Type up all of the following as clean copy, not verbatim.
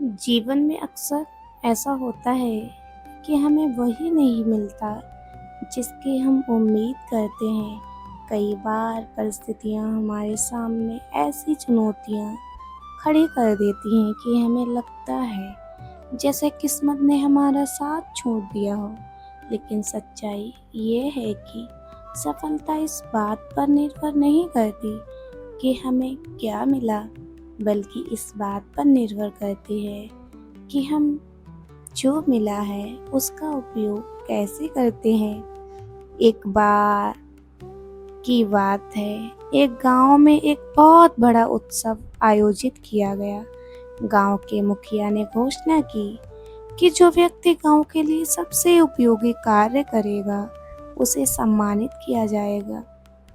जीवन में अक्सर ऐसा होता है कि हमें वही नहीं मिलता जिसकी हम उम्मीद करते हैं। कई बार परिस्थितियाँ हमारे सामने ऐसी चुनौतियाँ खड़ी कर देती हैं कि हमें लगता है जैसे किस्मत ने हमारा साथ छोड़ दिया हो। लेकिन सच्चाई ये है कि सफलता इस बात पर निर्भर नहीं करती कि हमें क्या मिला, बल्कि इस बात पर निर्भर करती है कि हम जो मिला है उसका उपयोग कैसे करते हैं। एक बार की बात है, एक गांव में एक बहुत बड़ा उत्सव आयोजित किया गया। गांव के मुखिया ने घोषणा की कि जो व्यक्ति गांव के लिए सबसे उपयोगी कार्य करेगा उसे सम्मानित किया जाएगा।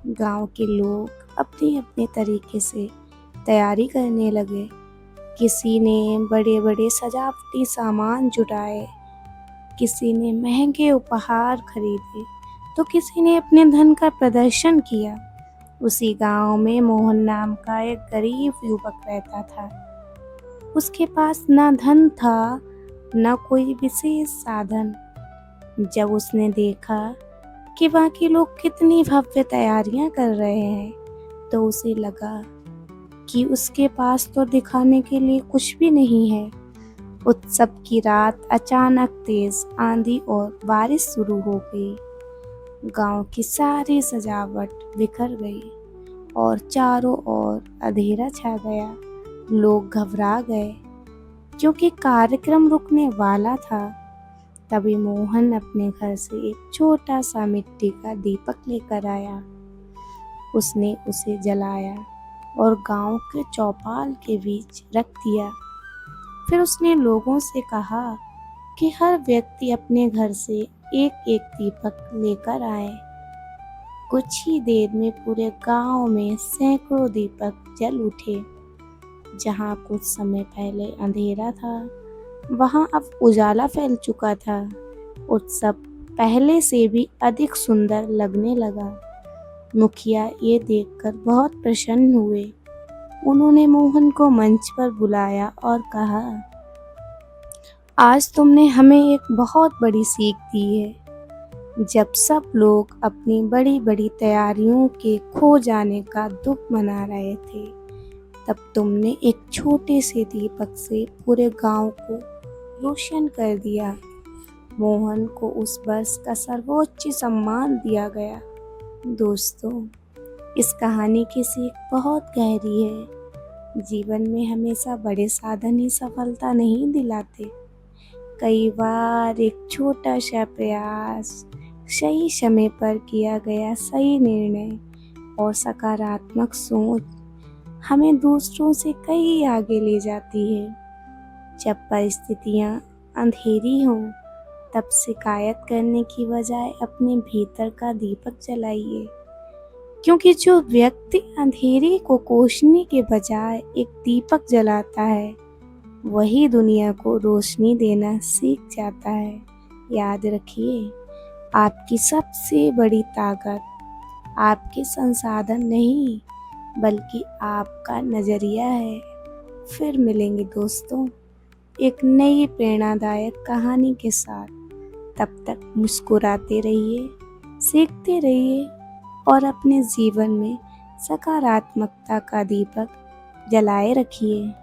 गांव के लोग अपने अपने तरीके से तैयारी करने लगे। किसी ने बड़े बड़े सजावटी सामान जुटाए, किसी ने महंगे उपहार खरीदे, तो किसी ने अपने धन का प्रदर्शन किया। उसी गांव में मोहन नाम का एक गरीब युवक रहता था। उसके पास ना धन था, न कोई विशेष साधन। जब उसने देखा कि बाकी लोग कितनी भव्य तैयारियां कर रहे हैं, तो उसे लगा कि उसके पास तो दिखाने के लिए कुछ भी नहीं है। उत्सव की रात अचानक तेज आंधी और बारिश शुरू हो गई। गांव की सारी सजावट बिखर गई और चारों ओर अंधेरा छा गया। लोग घबरा गए क्योंकि कार्यक्रम रुकने वाला था। तभी मोहन अपने घर से एक छोटा सा मिट्टी का दीपक लेकर आया। उसने उसे जलाया और गांव के चौपाल के बीच रख दिया। फिर उसने लोगों से कहा कि हर व्यक्ति अपने घर से एक एक दीपक लेकर आए। कुछ ही देर में पूरे गांव में सैकड़ों दीपक जल उठे। जहां कुछ समय पहले अंधेरा था, वहां अब उजाला फैल चुका था। उत्सव पहले से भी अधिक सुंदर लगने लगा। मुखिया ये देखकर बहुत प्रसन्न हुए। उन्होंने मोहन को मंच पर बुलाया और कहा, आज तुमने हमें एक बहुत बड़ी सीख दी है। जब सब लोग अपनी बड़ी बड़ी तैयारियों के खो जाने का दुख मना रहे थे, तब तुमने एक छोटे से दीपक से पूरे गांव को रोशन कर दिया। मोहन को उस वर्ष का सर्वोच्च सम्मान दिया गया। दोस्तों, इस कहानी की सीख बहुत गहरी है। जीवन में हमेशा बड़े साधन ही सफलता नहीं दिलाते। कई बार एक छोटा सा प्रयास, सही समय पर किया गया सही निर्णय और सकारात्मक सोच हमें दूसरों से कहीं आगे ले जाती है। जब परिस्थितियाँ अंधेरी हों, तब शिकायत करने की बजाय अपने भीतर का दीपक जलाइए, क्योंकि जो व्यक्ति अंधेरे को कोसने के बजाय एक दीपक जलाता है, वही दुनिया को रोशनी देना सीख जाता है। याद रखिए, आपकी सबसे बड़ी ताकत आपके संसाधन नहीं, बल्कि आपका नज़रिया है। फिर मिलेंगे दोस्तों, एक नई प्रेरणादायक कहानी के साथ। तब तक मुस्कुराते रहिए, सीखते रहिए और अपने जीवन में सकारात्मकता का दीपक जलाए रखिए।